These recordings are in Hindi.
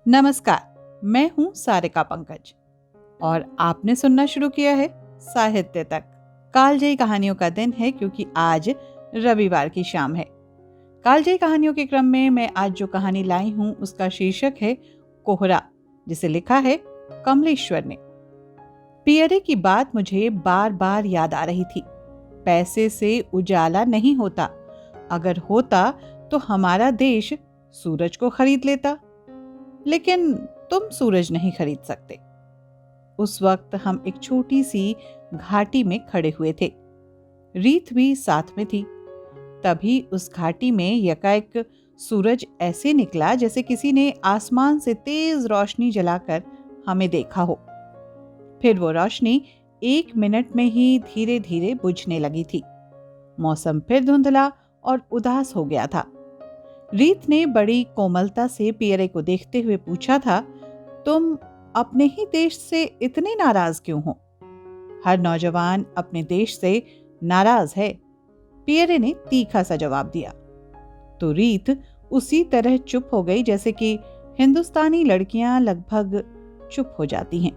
नमस्कार, मैं हूं सारिका पंकज और आपने सुनना शुरू किया है साहित्य तक। कालजयी कहानियों का दिन है क्योंकि आज रविवार की शाम है। कालजयी कहानियों के क्रम में मैं आज जो कहानी लाई हूं उसका शीर्षक है कोहरा, जिसे लिखा है कमलेश्वर ने। पियरे की बात मुझे बार बार याद आ रही थी। पैसे से उजाला नहीं होता, अगर होता तो हमारा देश सूरज को खरीद लेता, लेकिन तुम सूरज नहीं खरीद सकते। उस वक्त हम एक छोटी सी घाटी में खड़े हुए थे। रीत भी साथ में थी। तभी उस घाटी में यकाएक सूरज ऐसे निकला जैसे किसी ने आसमान से तेज रोशनी जलाकर हमें देखा हो। फिर वो रोशनी 1 मिनट में ही धीरे धीरे बुझने लगी थी। मौसम फिर धुंधला और उदास हो गया था। रीत ने बड़ी कोमलता से पियरे को देखते हुए पूछा था, तुम अपने ही देश से इतने नाराज क्यों हो? हर नौजवान अपने देश से नाराज है, पियरे ने तीखा सा जवाब दिया। तो रीत उसी तरह चुप हो गई जैसे कि हिंदुस्तानी लड़कियां लगभग चुप हो जाती हैं।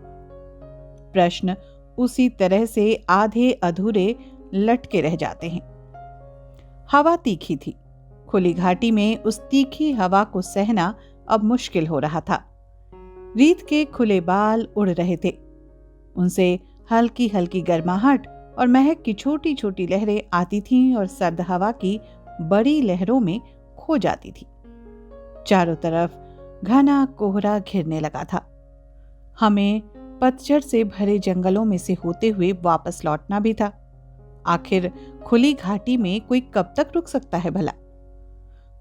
प्रश्न उसी तरह से आधे अधूरे लटके रह जाते हैं। हवा तीखी थी। खुली घाटी में उस तीखी हवा को सहना अब मुश्किल हो रहा था। रीत के खुले बाल उड़ रहे थे। उनसे हल्की हल्की गर्माहट और महक की छोटी छोटी लहरें आती थीं और सर्द हवा की बड़ी लहरों में खो जाती थी। चारों तरफ घना कोहरा घिरने लगा था। हमें पतझड़ से भरे जंगलों में से होते हुए वापस लौटना भी था। आखिर खुली घाटी में कोई कब तक रुक सकता है भला?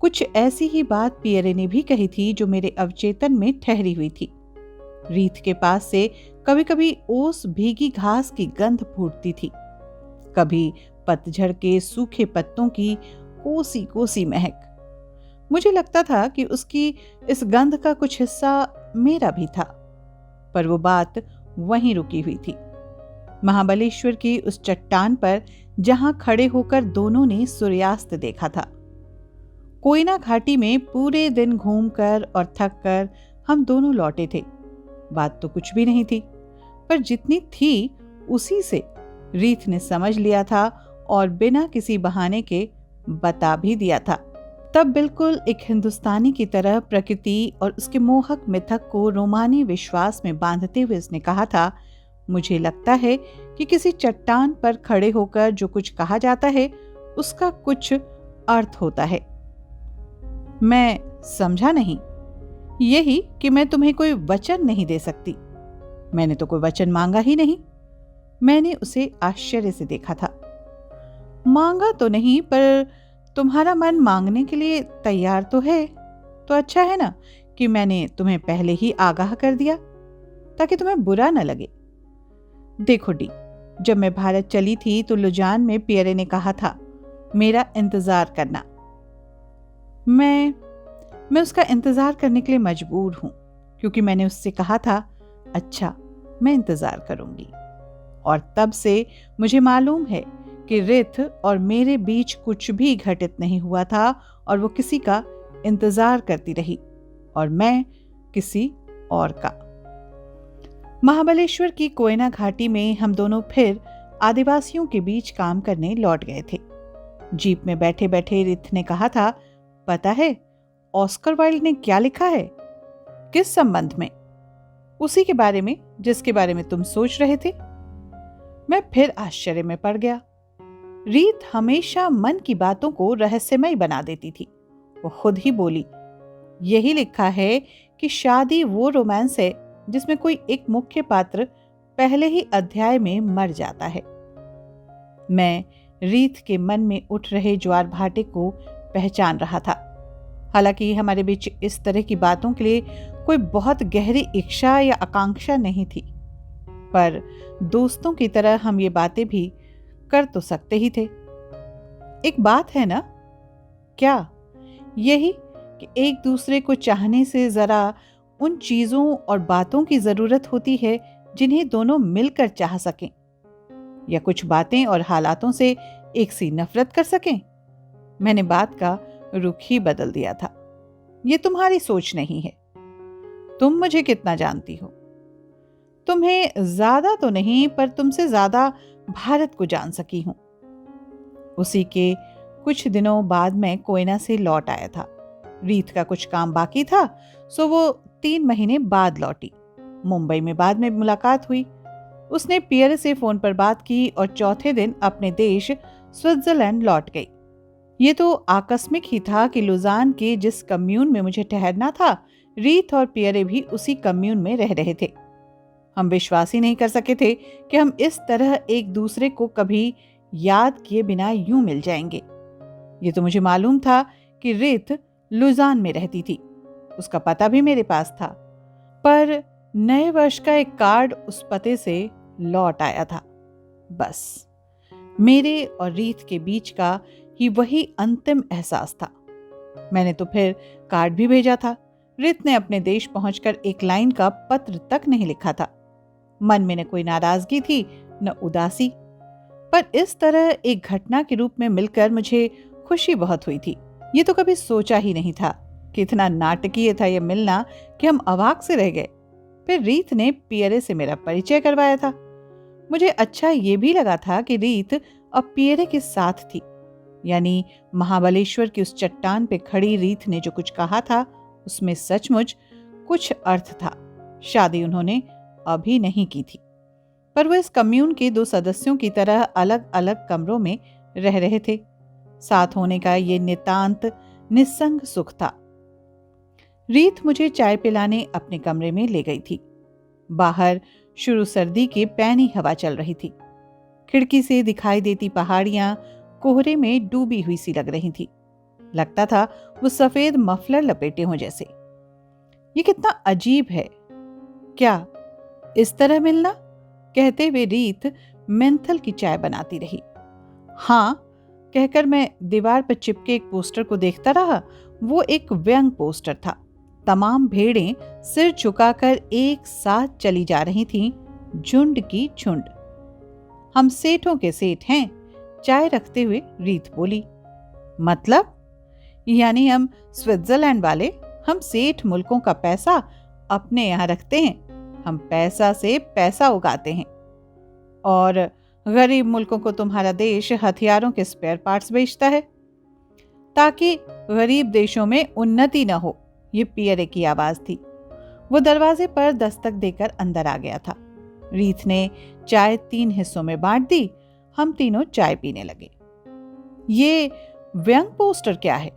कुछ ऐसी ही बात पियरे ने भी कही थी जो मेरे अवचेतन में ठहरी हुई थी। रीत के पास से कभी कभी ओस भीगी घास की गंध फूटती थी, कभी पतझड़ के सूखे पत्तों की कोसी कोसी महक। मुझे लगता था कि उसकी इस गंध का कुछ हिस्सा मेरा भी था, पर वो बात वहीं रुकी हुई थी। महाबलेश्वर की उस चट्टान पर जहां खड़े होकर दोनों ने सूर्यास्त देखा था। कोयना घाटी में पूरे दिन घूमकर और थक कर हम दोनों लौटे थे। बात तो कुछ भी नहीं थी, पर जितनी थी उसी से रीत ने समझ लिया था और बिना किसी बहाने के बता भी दिया था। तब बिल्कुल एक हिंदुस्तानी की तरह प्रकृति और उसके मोहक मिथक को रोमानी विश्वास में बांधते हुए उसने कहा था, मुझे लगता है कि किसी चट्टान पर खड़े होकर जो कुछ कहा जाता है उसका कुछ अर्थ होता है। मैं समझा नहीं। यही कि मैं तुम्हें कोई वचन नहीं दे सकती। मैंने तो कोई वचन मांगा ही नहीं। मैंने उसे आश्चर्य से देखा था। मांगा तो नहीं, पर तुम्हारा मन मांगने के लिए तैयार तो है। तो अच्छा है ना कि मैंने तुम्हें पहले ही आगाह कर दिया, ताकि तुम्हें बुरा न लगे। देखो डी, जब मैं भारत चली थी तो लुजान में पियरे ने कहा था, मेरा इंतजार करना। मैं उसका इंतजार करने के लिए मजबूर हूं, क्योंकि मैंने उससे कहा था, अच्छा मैं इंतजार करूंगी। और तब से मुझे मालूम है कि रिथ और मेरे बीच कुछ भी घटित नहीं हुआ था और वो किसी का इंतजार करती रही और मैं किसी और का। महाबलेश्वर की कोयना घाटी में हम दोनों फिर आदिवासियों के बीच काम करने लौट गए थे। जीप में बैठे बैठे रिथ ने कहा था, पता है ऑस्कर वाइल्ड ने क्या लिखा है? किस संबंध में? उसी के बारे में जिसके बारे में तुम सोच रहे थे। मैं फिर आश्चर्य में पड़ गया। रीत हमेशा मन की बातों को रहस्यमय बना देती थी। वो खुद ही बोली, यही लिखा है कि शादी वो रोमांस है जिसमें कोई एक मुख्य पात्र पहले ही अध्याय में मर जाता है। मैं रीत के मन में उठ रहे ज्वार भाटे को पहचान रहा था। हालांकि हमारे बीच इस तरह की बातों के लिए कोई बहुत गहरी इच्छा या आकांक्षा नहीं थी, पर दोस्तों की तरह हम ये बातें भी कर तो सकते ही थे। एक बात है ना? क्या? यही कि एक दूसरे को चाहने से जरा उन चीजों और बातों की जरूरत होती है जिन्हें दोनों मिलकर चाह सकें, या कुछ बातें और हालातों से एक सी नफरत कर सकें। मैंने बात का रुख ही बदल दिया था। ये तुम्हारी सोच नहीं है। तुम मुझे कितना जानती हो? तुम्हें ज्यादा तो नहीं, पर तुमसे ज्यादा भारत को जान सकी हूं। उसी के कुछ दिनों बाद मैं कोयना से लौट आया था। रीत का कुछ काम बाकी था, सो वो 3 महीने बाद लौटी। मुंबई में बाद में मुलाकात हुई। उसने पियर से फोन पर बात की और चौथे दिन अपने देश स्विट्जरलैंड लौट गई। ये तो आकस्मिक ही था कि लुजान के जिस कम्यून में मुझे ठहरना था, रीत और पियरे भी उसी कम्यून में रह रहे थे। हम विश्वास ही नहीं कर सके थे कि हम इस तरह एक दूसरे को कभी याद किए बिना यूं मिल जाएंगे। ये तो मुझे मालूम था कि रीत लुजान में रहती थी, उसका पता भी मेरे पास था, पर नए वर्ष का एक कार्ड उस पते से लौट आया था। बस मेरे और रीत के बीच का ही वही अंतिम एहसास था। मैंने तो फिर कार्ड भी भेजा था। रीत ने अपने देश पहुंचकर एक लाइन का पत्र तक नहीं लिखा था। मन में न कोई नाराजगी थी न उदासी, पर इस तरह एक घटना के रूप में मिलकर मुझे खुशी बहुत हुई थी। ये तो कभी सोचा ही नहीं था कि इतना नाटकीय था यह मिलना कि हम अवाक से रह गए। फिर रीत ने पियरे से मेरा परिचय करवाया था। मुझे अच्छा ये भी लगा था कि रीत अब पियरे के साथ थी, यानी महाबलेश्वर की उस चट्टान पे खड़ी रीत ने जो कुछ कहा था उसमें सचमुच कुछ अर्थ था। शादी उन्होंने अभी नहीं की थी, पर वो इस कम्यून के 2 सदस्यों की तरह अलग अलग कमरों में रह रहे थे। साथ होने का ये नितांत निस्संग सुख था। रीत मुझे चाय पिलाने अपने कमरे में ले गई थी। बाहर शुरू सर्दी की पैनी हवा चल रही थी। खिड़की से दिखाई देती पहाड़ियां कोहरे में डूबी हुई सी लग रही थी। लगता था वो सफेद मफलर लपेटे हों जैसे। ये कितना अजीब है। क्या इस तरह मिलना? कहते हुए रीत मेंथल की चाय बनाती रही। हाँ कहकर मैं दीवार पर चिपके एक पोस्टर को देखता रहा। वो एक व्यंग पोस्टर था। तमाम भेड़ें सिर झुकाकर एक साथ चली जा रही थीं, झुंड की झुंड। हम सेठों के सेठ हैं, चाय रखते हुए रीत बोली। मतलब? यानी हम स्विट्जरलैंड वाले, हम सेठ मुल्कों का पैसा अपने यहाँ रखते हैं। हम पैसा से पैसा उगाते हैं, और गरीब मुल्कों को तुम्हारा देश हथियारों के स्पेयर पार्ट्स बेचता है ताकि गरीब देशों में उन्नति न हो। ये पियरे की आवाज थी। वो दरवाजे पर दस्तक देकर अंदर आ गया था। रीत ने चाय 3 हिस्सों में बांट दी। हम तीनों चाय पीने लगे। ये व्यंग पोस्टर क्या है?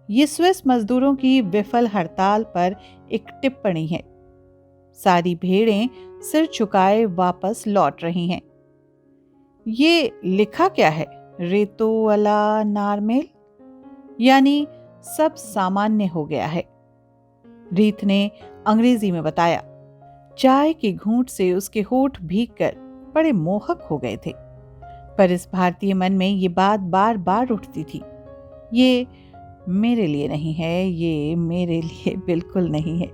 ये स्विस मजदूरों की विफल हड़ताल पर एक टिप्पणी है। सारी भेड़ें सिर झुकाए वापस लौट रही हैं। ये लिखा क्या है? रेतो वाला नारमेल, यानी सब सामान्य हो गया है। रीत ने अंग्रेजी में बताया। चाय की घूंट से उसके होठ भीगकर बड़े मोहक हो गए थे, पर इस भारतीय मन में ये बात बार बार उठती थी। ये मेरे लिए नहीं है, ये मेरे लिए बिल्कुल नहीं है।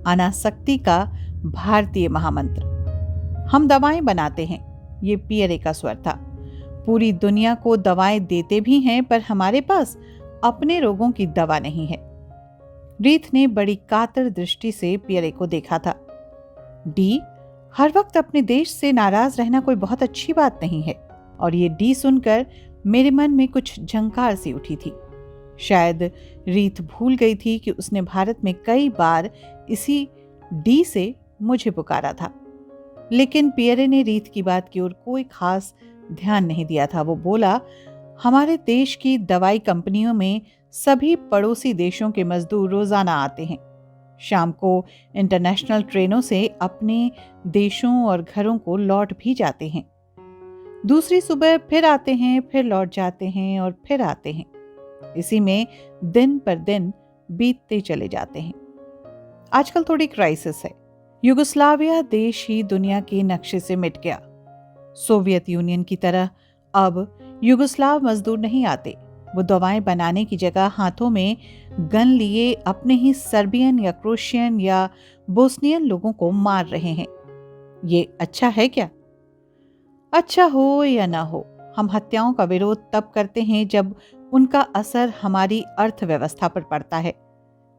अनासक्ति का भारतीय महामंत्र। हम दवाएं बनाते हैं, ये पियरे का स्वर था। पूरी दुनिया को दवाएं देते भी हैं, पर हमारे पास अपने रोगों की दवा नहीं है। रीत ने बड़ी कातर दृष्टि से पियरे को देखा था। डी, हर वक्त अपने देश से नाराज रहना कोई बहुत अच्छी बात नहीं है। और ये डी सुनकर मेरे मन में कुछ झंकार सी उठी थी। शायद रीत भूल गई थी कि उसने भारत में कई बार इसी डी से मुझे पुकारा था। लेकिन पियरे ने रीत की बात की ओर कोई खास ध्यान नहीं दिया था। वो बोला, हमारे देश की दवाई कंपनियों में सभी पड़ोसी देशों के मजदूर रोजाना आते हैं। शाम को इंटरनेशनल ट्रेनों से अपने देशों और घरों को लौट भी जाते हैं। दूसरी सुबह फिर आते हैं, फिर लौट जाते हैं और फिर आते हैं। इसी में दिन पर दिन बीतते चले जाते हैं। आजकल थोड़ी क्राइसिस है। युगोस्लाविया देश ही दुनिया के नक्शे से मिट गया। सोवियत यूनियन की तरह अब युगोस्लाव मजदूर नहीं आते। वो दवाएं बनाने की जगह हाथों में गन लिए अपने ही सर्बियन या क्रोशियन या बोस्नियन लोगों को मार रहे हैं। ये अच्छा है क्या? अच्छा हो या ना हो, हम हत्याओं का विरोध तब करते हैं जब उनका असर हमारी अर्थव्यवस्था पर पड़ता है।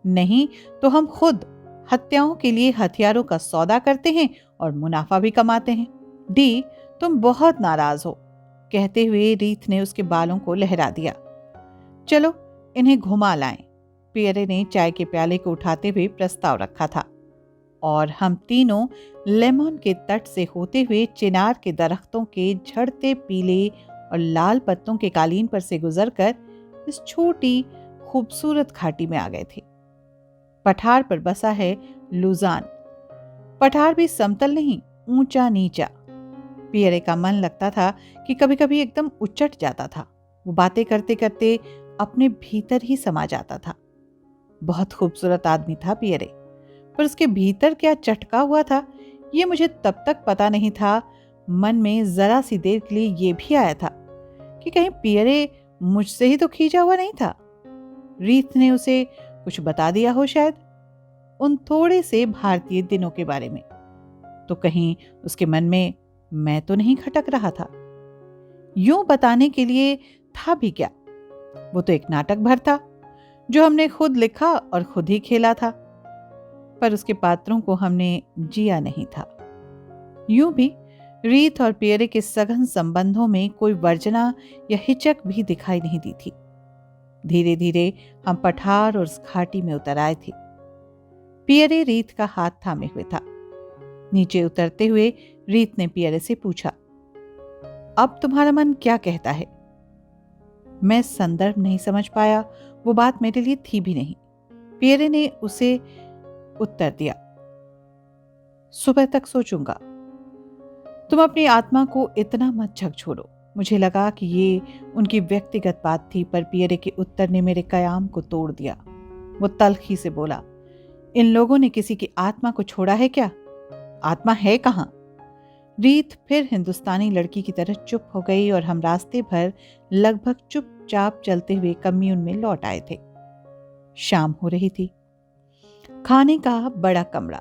नहीं तो हम खुद हत्याओं के लिए हथियारों का सौदा करते हैं और मुनाफा भी कमाते हैं। डी, तुम बहुत नाराज हो, कहते हुए रीत ने उसके बालों को लहरा दिया। चलो इन्हें घुमा लाएं। पियरे ने चाय के प्याले को उठाते हुए प्रस्ताव रखा था और हम तीनों लेमन के तट से होते हुए चिनार के दरख्तों के झड़ते पीले और लाल पत्तों के कालीन पर से गुजरकर इस छोटी खूबसूरत घाटी में आ गए थे। पठार पर बसा है लुजान। पठार भी समतल नहीं, ऊंचा नीचा। पियरे का मन लगता था कि कभी कभी एकदम उचट जाता था। वो बातें करते करते अपने भीतर ही समा जाता था। बहुत खूबसूरत आदमी था पियरे, पर उसके भीतर क्या चटका हुआ था ये मुझे तब तक पता नहीं था। मन में जरा सी देर के लिए ये भी आया था कि कहीं पियरे मुझसे ही तो खींचा हुआ नहीं था। रीत ने उसे कुछ बता दिया हो शायद, उन थोड़े से भारतीय दिनों के बारे में। तो कहीं उसके मन में मैं तो नहीं खटक रहा था। यूं बताने के लिए था भी क्या, वो तो एक नाटक भर था जो हमने खुद लिखा और खुद ही खेला था, पर उसके पात्रों को हमने जिया नहीं था। यूं भी रीत और पियरे के सघन संबंधों में कोई वर्जना या हिचक भी दिखाई नहीं दी थी। धीरे धीरे हम पठार और उस घाटी में उतर आए थे। पियरे रीत का हाथ थामे हुए था। नीचे उतरते हुए रीत ने पियरे से पूछा, अब तुम्हारा मन क्या कहता है? मैं संदर्भ नहीं समझ पाया, वो बात मेरे लिए थी भी नहीं। पियरे ने उसे उत्तर दिया, सुबह तक सोचूंगा। तुम अपनी आत्मा को इतना मत झकझोरो। मुझे लगा कि ये उनकी व्यक्तिगत बात थी, पर पियरे के उत्तर ने मेरे कयाम को तोड़ दिया। वो तल्खी से बोला, इन लोगों ने किसी की आत्मा को छोड़ा है क्या? आत्मा है कहाँ? रीत फिर हिंदुस्तानी लड़की की तरह चुप हो गई और हम रास्ते भर लगभग चुपचाप चलते हुए कम्यून में लौट आए थे। शाम हो रही थी। खाने का बड़ा कमरा,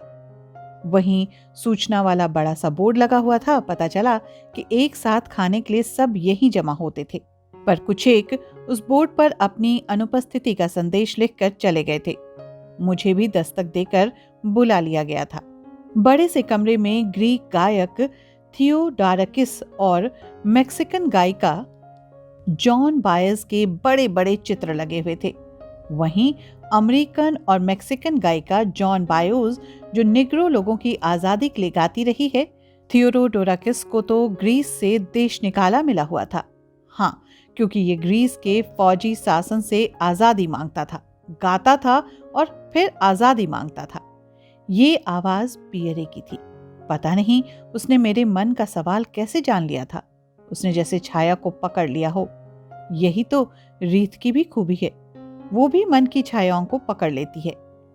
वहीं सूचना वाला बड़ा सा बोर्ड लगा हुआ था। पता चला कि एक साथ खाने के लिए सब यहीं जमा होते थे, पर कुछ एक उस बोर्ड पर अपनी अनुपस्थिति का संदेश लिखकर चले गए थे। मुझे भी दस्तक देकर बुला लिया गया था। बड़े से कमरे में ग्रीक गायक थियोडोराकिस और मैक्सिकन गायिका जॉन बायज के बड़े बड़े चित्र लगे हुए थे। वहीं अमेरिकन और मैक्सिकन गायिका जॉन बायोज, जो निग्रो लोगों की आजादी के लिए गाती रही है। थियोडोराकिस को तो ग्रीस से देश निकाला मिला हुआ था। हाँ, क्योंकि ये ग्रीस के फौजी शासन से आजादी मांगता था, गाता था और फिर आजादी मांगता था। ये आवाज पियरे की थी। पता नहीं उसने मेरे मन का सवाल कैसे जान लिया था। उसने जैसे छाया को पकड़ लिया हो। यही तो रीत की भी खूबी है, वो भी मन की छायाओं को पकड़ लेती है।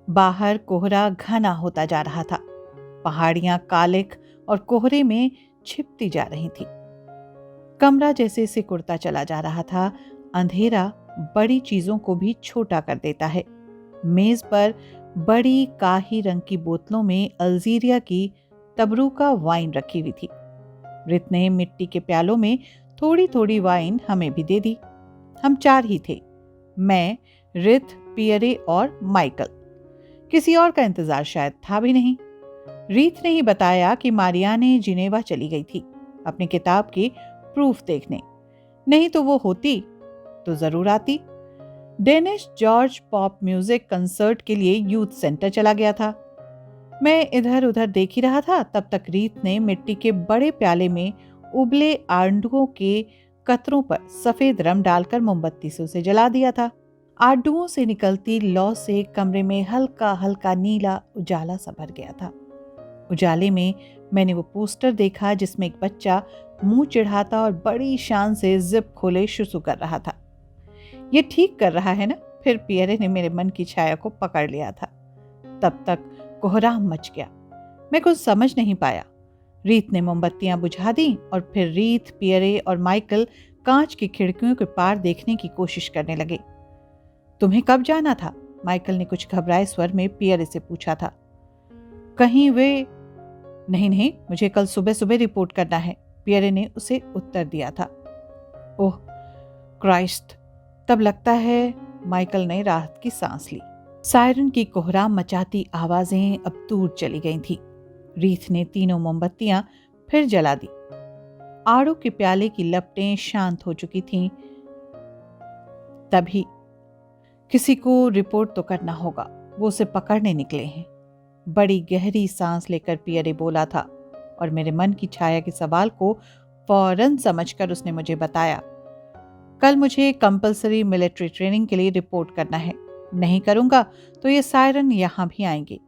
बाहर कोहरा घना होता जा रहा था। पहाड़ियां कालिक और कोहरे में छिपती जा रही थी। कमरा जैसे सिकुड़ता चला जा रहा था। अंधेरा बड़ी चीजों को भी छोटा कर देता है। मेज पर बड़ी काही रंग की बोतलों में अल्जीरिया की तबरूका वाइन रखी हुई थी। रित ने मिट्टी के प्यालों में थोड़ी थोड़ी वाइन हमें भी दे दी। हम चार ही थे, मैं, रित, पियरे और माइकल। किसी और का इंतजार शायद था भी नहीं। रीत ने ही बताया कि मारियाने जिनेवा चली गई थी अपनी किताब के प्रूफ देखने। नहीं तो वो होती तो जरूर आती। Danish George pop music concert के लिए यूथ सेंटर चला गया था। मैं इधर उधर देख ही रहा था। तब तक रीत ने मिट्टी के बड़े प्याले में उबले आंडुओं के कतरों पर सफेद रम डालकर मोमबत्ती से उसे जला दिया था। आडुओं से निकलती लौ से कमरे में हल्का हल्का नीला उजाला सा भर गया था। उजाले में मैंने वो पोस्टर देखा जिसमें एक बच्चा मुंह चिढ़ाता और बड़ी शान से जिप खोले शुसु कर रहा था। ये ठीक कर रहा है ना? फिर पियरे ने मेरे मन की छाया को पकड़ लिया था। तब तक कोहराम मच गया। मैं कुछ समझ नहीं पाया। रीत ने मोमबत्तियां बुझा दी और फिर रीत, पियरे और माइकल कांच की खिड़कियों के पार देखने की कोशिश करने लगे। तुम्हें कब जाना था? माइकल ने कुछ घबराए स्वर में पियरे से पूछा था। कहीं वे नहीं, मुझे कल सुबह सुबह रिपोर्ट करना है, पियरे ने उसे उत्तर दिया था। ओह क्राइस्ट, तब लगता है। माइकल ने राहत की सांस ली। सायरन की कोहराम मचाती आवाजें अब दूर चली गई थीं। रीत ने तीनों मोमबत्तियां फिर जला दी। आड़ू के प्याले की लपटें शांत हो चुकी थीं। तभी किसी को रिपोर्ट तो करना होगा, वो उसे पकड़ने निकले हैं। बड़ी गहरी सांस लेकर पियरे बोला था और मेरे मन की छाया के सवाल को फौरन समझकर उसने मुझे बताया, कल मुझे कंपलसरी मिलिट्री ट्रेनिंग के लिए रिपोर्ट करना है। नहीं करूंगा तो ये सायरन यहां भी आएंगे।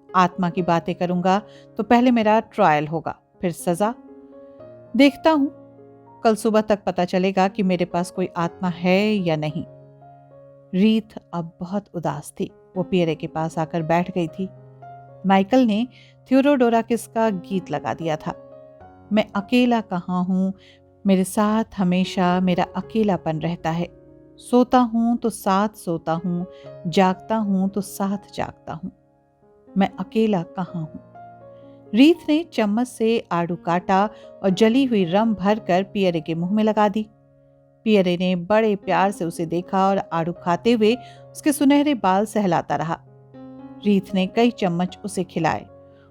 आत्मा की बातें करूंगा तो पहले मेरा ट्रायल होगा, फिर सजा। देखता हूं, कल सुबह तक पता चलेगा कि मेरे पास कोई आत्मा है या नहीं। रीत अब बहुत उदास थी। वो पियरे के पास आकर बैठ गई थी। माइकल ने थियोडोराकिस का गीत लगा दिया था। मैं अकेला कहाँ हूं, मेरे साथ हमेशा मेरा अकेलापन रहता है। सोता हूं तो साथ सोता हूं, जागता हूं तो साथ जागता हूं। मैं अकेला कहाँ हूं। रीत ने चम्मच से आड़ू काटा और जली हुई रम भरकर पियरे के मुंह में लगा दी। पियरे ने बड़े प्यार से उसे देखा और आड़ू खाते हुए उसके सुनहरे बाल सहलाता रहा। रीत ने कई चम्मच उसे खिलाए।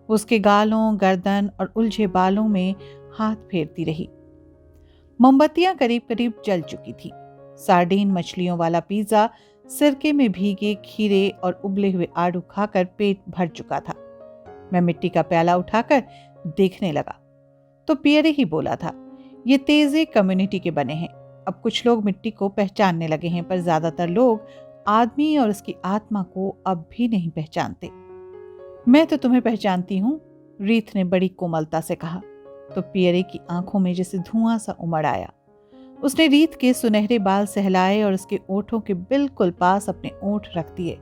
उसके गालों, गर्दन और उलझे बालों में हाथ फेरती रही। मोमबत्तियां करीब करीब जल चुकी थी। सार्डीन मछलियों वाला पिज्जा, सिरके में भीगे खीरे और उबले हुए आड़ू खाकर पेट भर चुका था। मैं मिट्टी का प्याला उठाकर देखने लगा तो पियरे ही बोला था, ये तेजे कम्युनिटी के बने हैं। अब कुछ लोग मिट्टी को पहचानने लगे हैं, पर ज्यादातर लोग आदमी और उसकी आत्मा को अब भी नहीं पहचानते। मैं तो तुम्हें पहचानती हूं, रीत ने बड़ी कोमलता से कहा। तो पियरे की आंखों में जैसे धुआं सा उमड़ आया। उसने रीत के सुनहरे बाल सहलाए और उसके ओठों के बिल्कुल पास अपने ओठ रख दिए।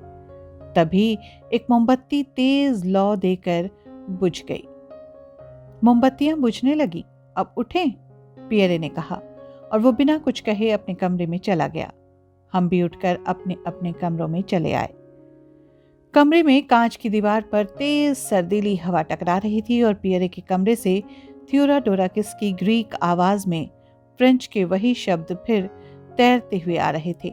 तभी एक मोमबत्ती तेज लौ देकर बुझ गई। मोमबत्तियां बुझने लगी। अब उठें, पियरे ने कहा और वो बिना कुछ कहे अपने कमरे में चला गया। हम भी उठकर अपने अपने कमरों में चले आए। कमरे में कांच की दीवार पर तेज सर्दीली हवा टकरा रही थी और पियरे के कमरे से थियोडोराकिस की ग्रीक आवाज में फ्रेंच के वही शब्द फिर तैरते हुए आ रहे थे।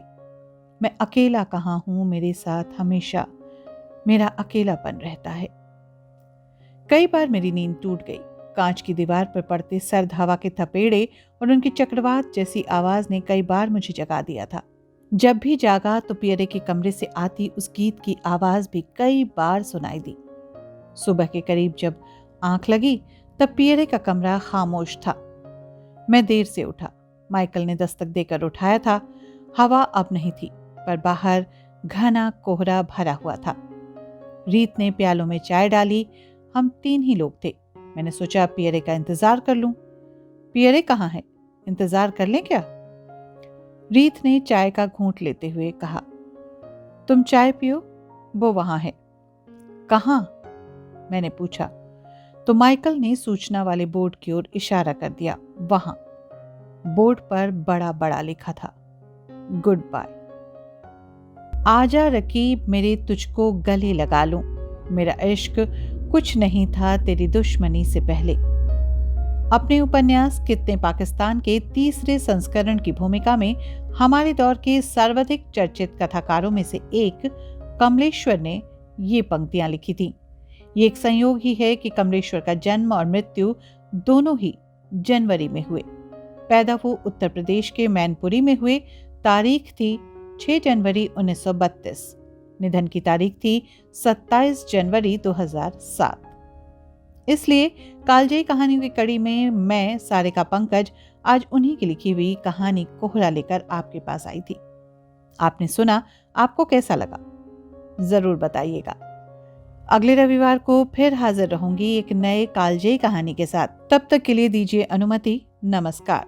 मैं अकेला कहाँ हूं, मेरे साथ हमेशा मेरा अकेलापन रहता है। कई बार मेरी नींद टूट गई। कांच की दीवार पर पड़ते सर्द हवा के थपेड़े और उनकी चक्रवात जैसी आवाज ने कई बार मुझे जगा दिया था। जब भी जागा तो पियरे के कमरे से आती उस गीत की आवाज भी कई बार सुनाई दी। सुबह के करीब जब आंख लगी तब पियरे का कमरा खामोश था। मैं देर से उठा। माइकल ने दस्तक देकर उठाया था। हवा अब नहीं थी, पर बाहर घना कोहरा भरा हुआ था। रीत ने प्यालों में चाय डाली। हम 3 ही लोग थे। मैंने सोचा पियरे का इंतजार कर लूं। पियरे कहाँ है, इंतजार कर लें क्या? रीत ने चाय का घूंट लेते हुए कहा, तुम चाय पियो, वो वहां है। कहाँ? मैंने पूछा तो माइकल ने सूचना वाले बोर्ड की ओर इशारा कर दिया। वहां। बोर्ड पर बड़ा बड़ा लिखा था, गुड बाय। आजा रकीब, मेरे तुझको गले लगा लूं। मेरा इश्क कुछ नहीं था तेरी दुश्मनी से पहले। अपने उपन्यास कितने पाकिस्तान के 3रे संस्करण की भूमिका में हमारे दौर के सर्वाधिक चर्चित कथाकारों में से एक कमलेश्वर ने ये पंक्तियां लिखी थीं। ये एक संयोग ही है कि कमलेश्वर का जन्म और मृत्यु दोनों ही जनवरी में हुए। पैदा वो उत्तर प्रदेश के मैनपुरी में हुए। तारीख थी 6 जनवरी 1932। निधन की तारीख थी 27 जनवरी 2007। इसलिए कालजयी कहानियों की कड़ी में मैं सारिका पंकज आज उन्हीं की लिखी हुई कहानी कोहरा लेकर आपके पास आई थी। आपने सुना, आपको कैसा लगा जरूर बताइएगा। अगले रविवार को फिर हाजिर रहूंगी एक नए कालजयी कहानी के साथ। तब तक के लिए दीजिए अनुमति। नमस्कार।